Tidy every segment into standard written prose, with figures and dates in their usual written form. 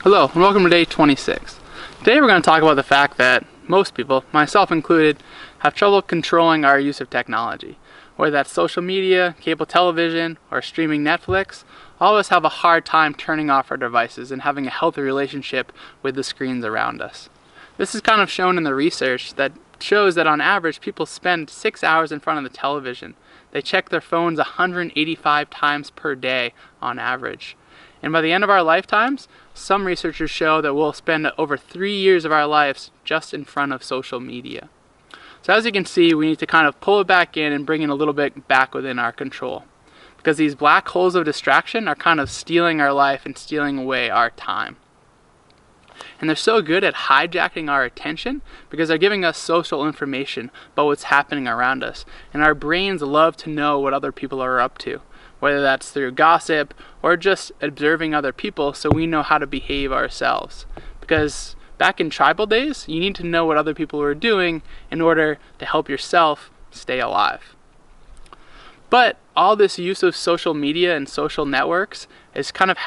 Hello and welcome to day 26. Today we're going to talk about the fact that most people, myself included, have trouble controlling our use of technology. Whether that's social media, cable television, or streaming Netflix, all of us have a hard time turning off our devices and having a healthy relationship with the screens around us. This is kind of shown in the research that shows that on average people spend 6 hours in front of the television. They check their phones 185 times per day on average. And by the end of our lifetimes, some researchers show that we'll spend over 3 years of our lives just in front of social media. So as you can see, we need to kind of pull it back in and bring it a little bit back within our control. Because these black holes of distraction are kind of stealing our life and stealing away our time. And they're so good at hijacking our attention because they're giving us social information about what's happening around us. And our brains love to know what other people are up to, whether that's through gossip or just observing other people so we know how to behave ourselves. Because back in tribal days, you need to know what other people are doing in order to help yourself stay alive. But all this use of social media and social networks is kind of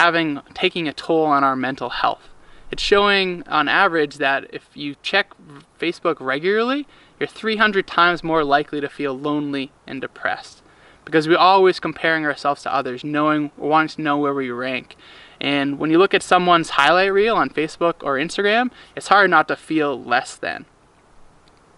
taking a toll on our mental health. It's showing on average that if you check Facebook regularly, you're 300 times more likely to feel lonely and depressed. Because we're always comparing ourselves to others, wanting to know where we rank. And when you look at someone's highlight reel on Facebook or Instagram, it's hard not to feel less than.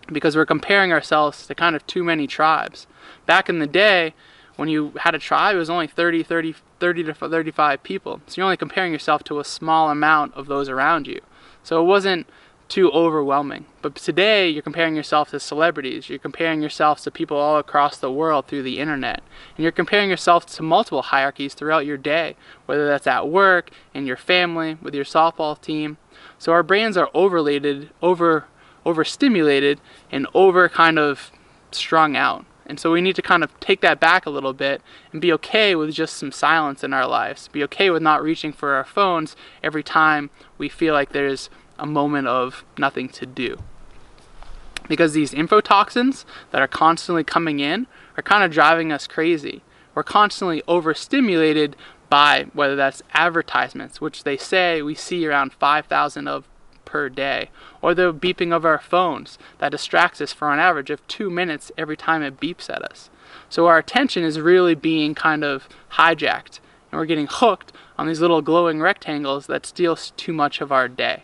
Because we're comparing ourselves to kind of too many tribes. Back in the day, when you had a tribe, it was only 30 to 35 people. So you're only comparing yourself to a small amount of those around you. So it wasn't too overwhelming. But today, you're comparing yourself to celebrities. You're comparing yourself to people all across the world through the internet. And you're comparing yourself to multiple hierarchies throughout your day, whether that's at work, in your family, with your softball team. So our brains are overstimulated, and over kind of strung out. And so we need to kind of take that back a little bit and be okay with just some silence in our lives. Be okay with not reaching for our phones every time we feel like there's a moment of nothing to do. Because these infotoxins that are constantly coming in are kind of driving us crazy. We're constantly overstimulated by whether that's advertisements, which they say we see around 5,000 of per day, or the beeping of our phones that distracts us for an average of 2 minutes every time it beeps at us. So our attention is really being kind of hijacked, and we're getting hooked on these little glowing rectangles that steal too much of our day.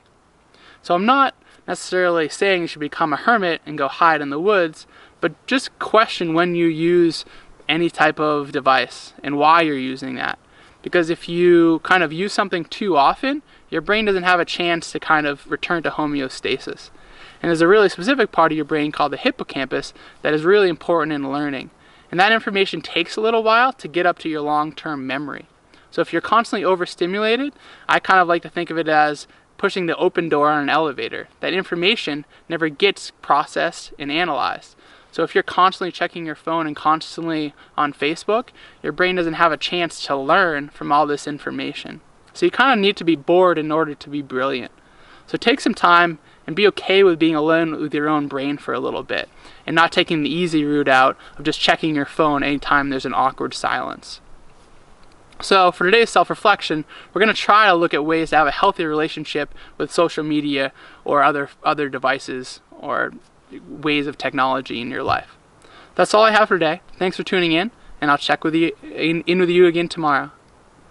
So I'm not necessarily saying you should become a hermit and go hide in the woods, but just question when you use any type of device and why you're using that. Because if you kind of use something too often, your brain doesn't have a chance to kind of return to homeostasis. And there's a really specific part of your brain called the hippocampus that is really important in learning. And that information takes a little while to get up to your long-term memory. So if you're constantly overstimulated, I kind of like to think of it as pushing the open door on an elevator. That information never gets processed and analyzed. So if you're constantly checking your phone and constantly on Facebook, your brain doesn't have a chance to learn from all this information. So you kind of need to be bored in order to be brilliant. So take some time and be okay with being alone with your own brain for a little bit and not taking the easy route out of just checking your phone anytime there's an awkward silence. So for today's self-reflection, we're going to try to look at ways to have a healthy relationship with social media or other devices or ways of technology in your life. That's all I have for today. Thanks for tuning in, and I'll check with you in with you again tomorrow.